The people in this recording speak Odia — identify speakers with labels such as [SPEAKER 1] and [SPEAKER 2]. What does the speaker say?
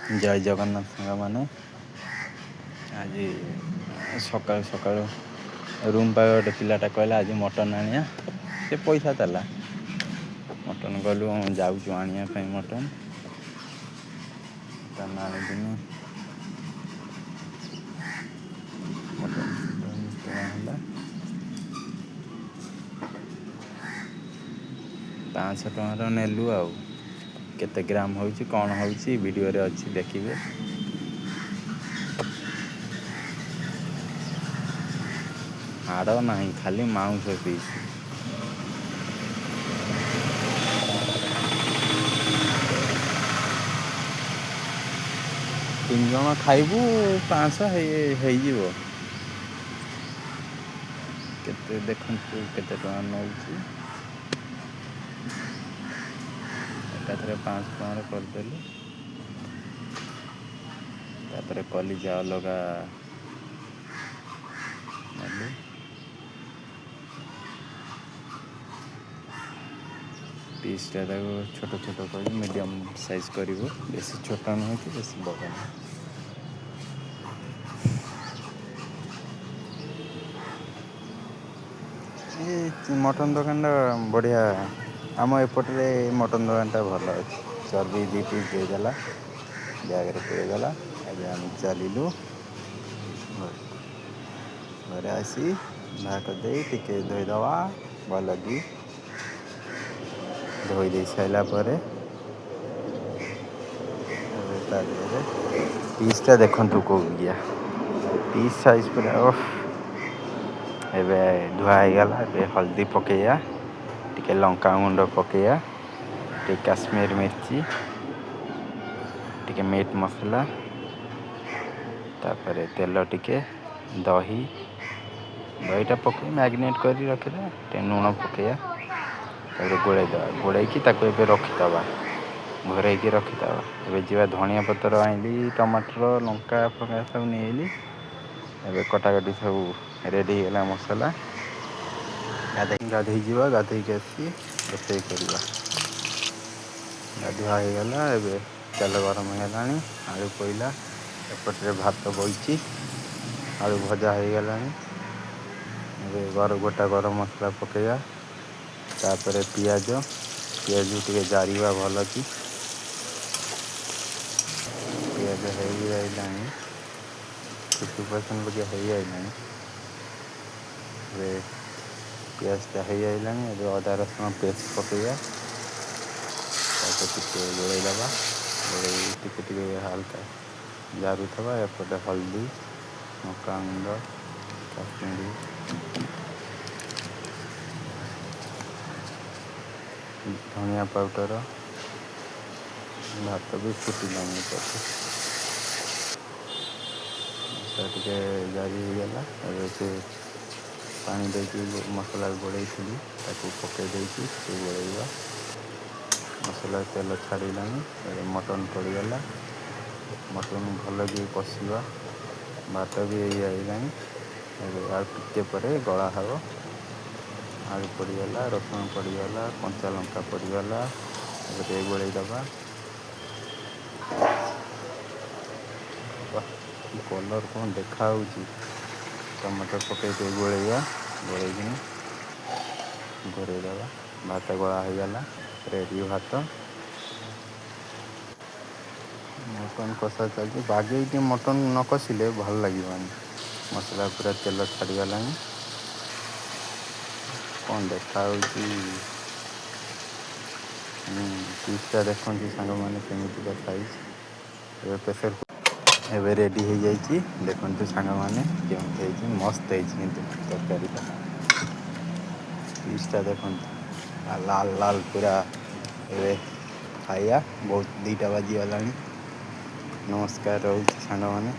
[SPEAKER 1] ଜୟ ଜଗନ୍ନାଥ ସାଙ୍ଗମାନେ। ଆଜି ସକାଳୁ ସକାଳୁ ରୁମ୍ ପାଖରେ ଗୋଟେ ପିଲାଟା କହିଲା ଆଜି ମଟନ୍ ଆଣିବା, ସେ ପଇସା ଦେଲା। ମଟନ୍ ଗଲୁ ଯାଉଛୁ ଆଣିବା ପାଇଁ ମଟନ୍ ଆଣିକିନି ମଟନ୍ କିଣା ହେଲା। 500 ଟଙ୍କାର ନେଲୁ ଆଉ। କେତେ ଗ୍ରାମ ହେଉଛି କ'ଣ ହେଉଛି ଭିଡ଼ିଓରେ ଅଛି ଦେଖିବେ। ହାଡ଼ ନାହିଁ ଖାଲି ମାଉଁସ ପିସ୍। 3 ଜଣ ଖାଇବୁ 500 ହେଇଯିବ। କେତେ ଦେଖନ୍ତୁ କେତେ ଟଙ୍କା ନେଉଛି। ଏକାଥରେ 500 ଟଙ୍କାରେ କରିଦେଲୁ। ତାପରେ କଲିଜା ଅଲଗା ନେଲୁ। ପିସ୍ଟା ତାକୁ ଛୋଟ ଛୋଟ କରି ମିଡ଼ିୟମ୍ ସାଇଜ୍ କରିବୁ, ବେଶୀ ଛୋଟ ନୁହେଁ କି ବେଶୀ ବଡ଼ ନୁହେଁ। ଏ ମଟନ୍ ଦୋକାନଟା ବଢ଼ିଆ। ଆମ ଏପଟରେ ମଟନ୍ ଦୋକାନଟା ଭଲ ଅଛି। ଚର୍ବି 2 ପିସ୍ ଦେଇଦେଲା, ବ୍ୟାଗରେ ପୁରେଇଦେଲା। ଏବେ ଆମେ ଚାଲିଲୁ ଘରେ ଆସି ଭାତ ଦେଇ ଟିକେ ଧୋଇଦେବା ଭଲକି। ଧୋଇ ଦେଇ ସାରିଲା ପରେ ଏବେ ତା ଦେହରେ ପିସ୍ଟା ଦେଖନ୍ତୁ କୋଉଟିକିଆ ପିସ୍ ସାଇଜ୍ ପୁରା ଓଃ। ଏବେ ଧୁଆ ହେଇଗଲା। ଏବେ ହଳଦୀ ପକେଇବା, ଟିକେ ଲଙ୍କାଗୁଣ୍ଡ ପକେଇବା, ଟିକେ କାଶ୍ମୀର ମିର୍ଚି, ଟିକେ ମିଟ୍ ମସଲା, ତାପରେ ତେଲ ଟିକେ, ଦହିଟା ପକାଇ ମ୍ୟାରିନେଟ୍ କରି ରଖିଦେବା। ଟିକେ ଲୁଣ ପକାଇବା, ତାପରେ ଗୋଳେଇଦେବା। ଗୋଳେଇକି ତାକୁ ଏବେ ରଖିଦେବା, ଘୋଡ଼େଇକି ରଖିଦେବା। ଏବେ ଯିବା ଧନିଆ ପତ୍ର ଆଣିଲି, ଟମାଟର, ଲଙ୍କା ଫଙ୍କା ସବୁ ନେଇ ଆଇଲି। ଏବେ କଟାକଟି ସବୁ ରେଡ଼ି ହେଇଗଲା ମସଲା। ଗାଧେଇ ଯିବା, ଗାଧେଇକି ଆସି ରୋଷେଇ କରିବା। ଗାଧୁଆ ହେଇଗଲା। ଏବେ ତେଲ ଗରମ ହେଇଗଲାଣି, ଆଳୁ ପଇଲା। ଏପଟରେ ଭାତ ବଇଛି, ଆଳୁ ଭଜା ହେଇଗଲାଣି। ଏବେ ଗୋଟା ଗରମ ମସଲା ପକାଇବା, ତାପରେ ପିଆଜକୁ ଟିକେ ଜାରିବା ଭଲ କି। ପିଆଜ ହେଇଆଇଲାଣି, 50% ବାଗିଆ ହେଇଆଇଲାଣି। ଏବେ ପିଆଜଟା ହେଇଆଇଲାଣି। ଏବେ ଅଦା ରସୁଣ ପେଷ୍ଟ ପକାଇବା, ତାକୁ ଟିକେ ଗୋଳେଇ ଦେବା। ଗୋଳେଇ ଟିକେ ଟିକେ ହାଲକା ଜାରୁଥିବା। ଏପଟେ ହଳଦୀ, ଲଙ୍କାଗୁଣ୍ଡ, କାଶ୍ମୀରୀ, ଧନିଆ ପାଉଡ଼ର, ଭାତ ବି ଫୁଟିଲାଣି ଏପଟେ। ମସଲା ଟିକେ ଜାରି ହେଇଗଲା। ଏବେ ସେ ପାଣି ଦେଇକି ମସଲା ଗୋଳେଇଥିଲି ତାକୁ ପକାଇ ଦେଇକି ଟିକେ ଗୋଳେଇବା। ମସଲା ତେଲ ଛାଡ଼ିଲାଣି। ଏବେ ମଟନ୍ ପଡ଼ିଗଲା। ମଟନ୍ ଭଲକି କଷିବା। ଭାତ ବି ହେଇଆଇଲାଣି। ଏବେ ଆଉ ଟିକେ ପରେ ଗଳା ହେବ। ଆଳୁ ପଡ଼ିଗଲା, ରସୁଣ ପଡ଼ିଗଲା, କଞ୍ଚା ଲଙ୍କା ପଡ଼ିଗଲା। ଏବେ ଟିକେ ଗୋଳେଇ ଦେବା। କଲର୍ କ'ଣ ଦେଖାହେଉଛି। ଟମାଟର ପକାଇ ଟିକେ ଗୋଳେଇବା। ଗୋଳେଇକିନି ଘୋଡ଼େଇ ଦେବା। ଭାତ ଗଳା ହେଇଗଲା। ରେଡ଼ି ଭାତ। ମଟନ୍ କଷା ଚାଲିଛି। ବାଗେଇକି ମଟନ୍ ନ କଷିଲେ ଭଲ ଲାଗିବନି। ମସଲା ପୁରା ତେଲ ଛାଡ଼ିଗଲାଣି। କ'ଣ ଦେଖାହେଉଛି। ପିସ୍ଟା ଦେଖନ୍ତୁ ସାଙ୍ଗମାନେ କେମିତିକା ସାଇଜ୍। ଏବେ ରେଡ଼ି ହେଇଯାଇଛି। ଦେଖନ୍ତୁ ସାଙ୍ଗମାନେ କେମିତି ହେଇଛି। ମସ୍ତ ହେଇଛି କିନ୍ତୁ ତରକାରୀଟା। ପିସ୍ଟା ଦେଖନ୍ତୁ ଲାଲ ଲାଲ ପୁରା। ଏବେ ଖାଇବା। ବହୁତ 2ଟା ବାଜିଗଲାଣି। ନମସ୍କାର ରହୁଛି ସାଙ୍ଗମାନେ।